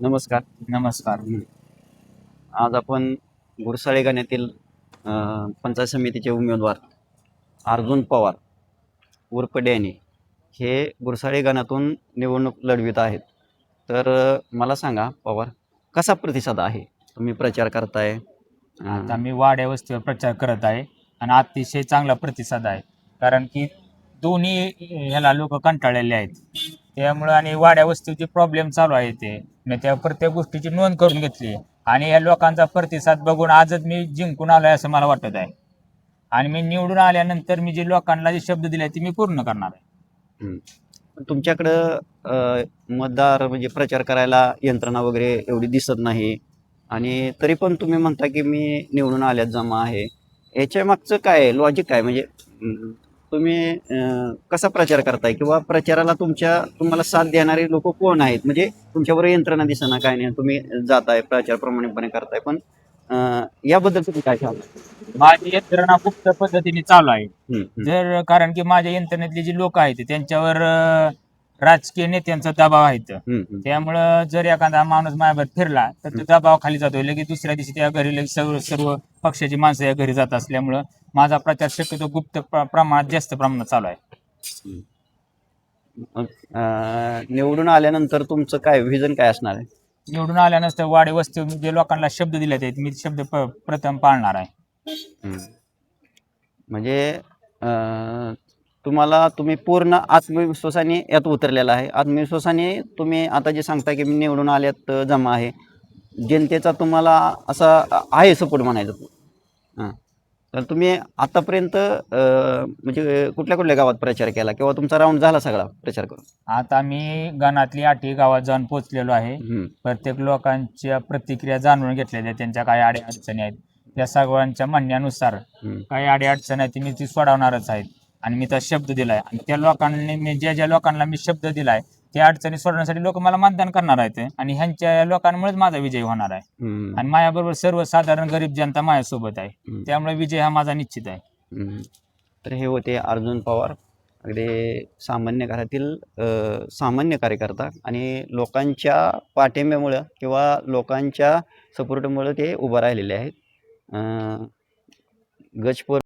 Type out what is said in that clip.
नमस्कार. नमस्कार. आज आपण गुरसाळे गाण्यातील पंचायत समितीचे उमेदवार अर्जुन पवार उर्फ डॅनी हे गुरसाळे गाण्यातून निवडणूक लढवित आहेत. तर मला सांगा पवार, कसा प्रतिसाद आहे? तुम्ही प्रचार करताय. आता मी वाड्या वस्तीवर प्रचार करत आहे आणि अतिशय चांगला प्रतिसाद आहे. कारण की दोन्ही ह्याला लोक कंटाळलेले आहेत. त्यामुळं आणि वाड्या वस्तीचे प्रॉब्लेम चालू आहे ते मी त्या प्रत्येक गोष्टीची नोंद करून घेतली आणि या लोकांचा प्रतिसाद बघून आजच मी जिंकून आलोय असं मला वाटत आहे. आणि मी निवडून आल्यानंतर मी जे लोकांना जे शब्द दिले ते मी पूर्ण करणार आहे. तुमच्याकडं मतदार म्हणजे प्रचार करायला यंत्रणा वगैरे एवढी दिसत नाही आणि तरी पण तुम्ही म्हणता की मी निवडून आल्यात जमा आहे. याच्या मागचं काय लॉजिक काय? म्हणजे तुम्ही कसा प्रचार करताय किंवा प्रचाराला तुम्हाला साथ देणारे लोक कोण आहेत? म्हणजे तुमच्यावर यंत्रणा दिसना काय नाही, तुम्ही जाताय प्रचार प्रमाणिकपणे करताय, पण याबद्दल तुम्ही काय सांगा? माझी यंत्रणा गुप्त पद्धतीने चालू आहे. हम्म, हम्म, जर कारण की माझ्या यंत्रणेतले जे लोक आहेत त्यांच्यावर राजकीय नेत्यांचा दबाव आहे. हम्म, हम्म. त्यामुळं जर एखादा माणूस माझ्यावर फिरला तर तो दबाव खाली जातो, लगेच दुसऱ्या दिवशी त्या घरी लगेच सर्व सर्व पक्षाची माणसं या घरी जात असल्यामुळं माझा प्रचार शक्यतो गुप्त प्रमाणात जास्त प्रमाणात चालू आहे. मग निवडून आल्यानंतर तुमचं काय व्हिजन काय असणार आहे? निवडून आल्यानंतर वाडी वस्ती जे लोकांना शब्द दिले आहेत मी शब्द प्रथम पाळणार आहे. म्हणजे तुम्ही पूर्ण आत्मविश्वासाने यात उतरलेला आहे. आत्मविश्वासाने तुम्ही आता जे सांगता की मी निवडून आल्यात जमा आहे, जनतेचा तुम्हाला असा आहे सपोर्ट म्हणायचं. हां, तर तुम्ही आतापर्यंत म्हणजे कुठल्या कुठल्या गावात प्रचार केला किंवा तुमचा राऊंड झाला सगळा प्रचार करून? आता मी गणातली 8 गावात जाऊन पोहोचलेलो आहे. प्रत्येक लोकांच्या प्रतिक्रिया जाणून घेतलेल्या आहेत. त्यांच्या काय अडचणी आहेत त्या सर्वांच्या म्हणण्यानुसार काही अडचणी आहेत मी ती सोडवणारच आहेत. आणि मी त्या शब्द दिलाय आणि त्या लोकांनी मी ज्या लोकांना मी शब्द दिलाय त्या अडचणी सोडवण्यासाठी लोक मला मतदान करणार आहेत आणि ह्यांच्या लोकांमुळेच माझा विजय होणार आहे. आणि माझ्याबरोबर सर्वसाधारण गरीब जनता माझ्यासोबत आहे. त्यामुळे विजय हा माझा निश्चित आहे. तर हे होते अर्जुन पवार, अगदी सामान्य घरातील सामान्य कार्यकर्ता आणि लोकांच्या पाठिंब्यामुळं किंवा लोकांच्या सपोर्टमुळं ते उभं राहिलेले आहेत. गजपोर